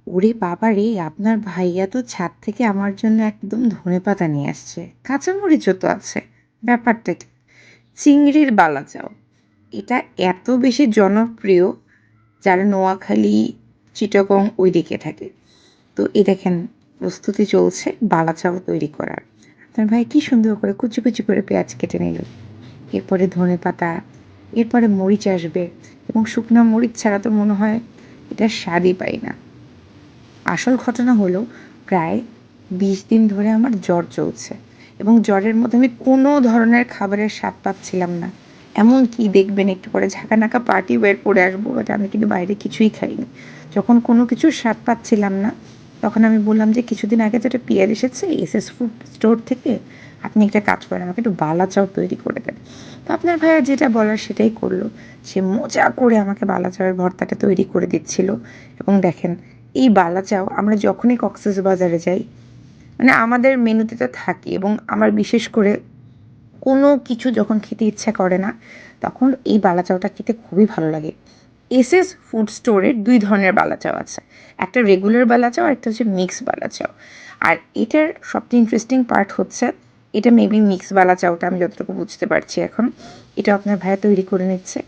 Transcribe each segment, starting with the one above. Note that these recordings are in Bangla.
ওরে বাবা রে! আপনার ভাইয়া তো ছাদ থেকে আমার জন্য একদম ধনেপাতা নিয়ে আসছে। কাঁচামরিচও তো আছে। ব্যাপারটা কি? চিংড়ির বালা চাও। এটা এত বেশি জনপ্রিয় যারা নোয়াখালী, চিটাগং ওই দিকে থাকে। তো এই দেখেন প্রস্তুতি চলছে বালা চাও তৈরি করার। আপনার ভাই কি সুন্দর করে কুচি, কুচি করে পেঁয়াজ কেটে নিল। এরপরে ধনেপাতা, এরপরে মরিচ আসবে এবং শুকনা মরিচ ছাড়া তো মনে হয় এটার স্বাদই পাই না। আসল ঘটনা হলো প্রায় ২০ দিন ধরে আমার জ্বর চলছে এবং জ্বরের মধ্যে আমি কোনো ধরনের খাবারের স্বাদ পাচ্ছিলাম না। এমনকি দেখবেন একটু পরে ঝাঁকানাকা পার্টি ওয়্যার পরে আসবো বাট আমি কিন্তু বাইরে কিছুই খাইনি। যখন কোনো কিছুর স্বাদ পাচ্ছিলাম না তখন আমি বললাম যে কিছুদিন আগে তো একটা পিয়ার এসেছে এসএস ফুড স্টোর থেকে, আপনি একটা কাজ করেন আমাকে একটু বালা চাও তৈরি করে দেন। তো আপনার ভাইয়া যেটা বলার সেটাই করলো। সে মজা করে আমাকে বালা চাউয়ের ভর্তাটা তৈরি করে দিচ্ছিল এবং দেখেন এই বালা চাও আমরা যখনই কক্সবাজারে যাই মানে আমাদের মেনুতে তো থাকে এবং আমার বিশেষ করে কোনো কিছু যখন খেতে ইচ্ছা করে না তখন এই বালা চাওটা খেতে খুবই ভালো লাগে। এসএস ফুড স্টোরের ২ ধরনের বালা চাও আছে। একটা রেগুলার বালা চাও, একটা হচ্ছে মিক্স বালা চাও। আর এটার সবচেয়ে ইন্টারেস্টিং পার্ট হচ্ছে এটা মেবি মিক্স বালা চাওটা আমি যতটুকু বুঝতে পারছি এখন। এটা আপনার ভাইয়া তৈরি করে নিচ্ছে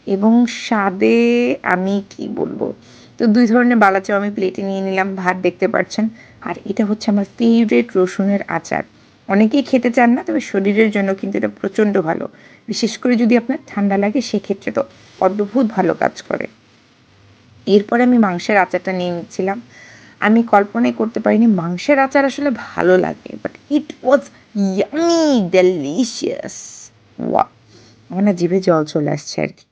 এবং স্বাদে আমি কি বলবো? তো ২ ধরনের বালা চাও আমি প্লেটে নিয়ে নিলাম, ভাত দেখতে পাচ্ছেন। আর এটা হচ্ছে আমার ফেভারিট রসুনের আচার। অনেকেই খেতে চান না, তবে শরীরের জন্য কিন্তু এটা প্রচণ্ড ভালো। বিশেষ করে যদি আপনার ঠান্ডা লাগে সেক্ষেত্রে তো অদ্ভুত ভালো কাজ করে। এরপরে আমি মাংসের আচারটা নিয়ে নিচ্ছিলাম। আমি কল্পনাই করতে পারিনি মাংসের আচার আসলে ভালো লাগে। But it was yummy delicious! Wow! আমার না জিভে জল চলে আসছে আরকি।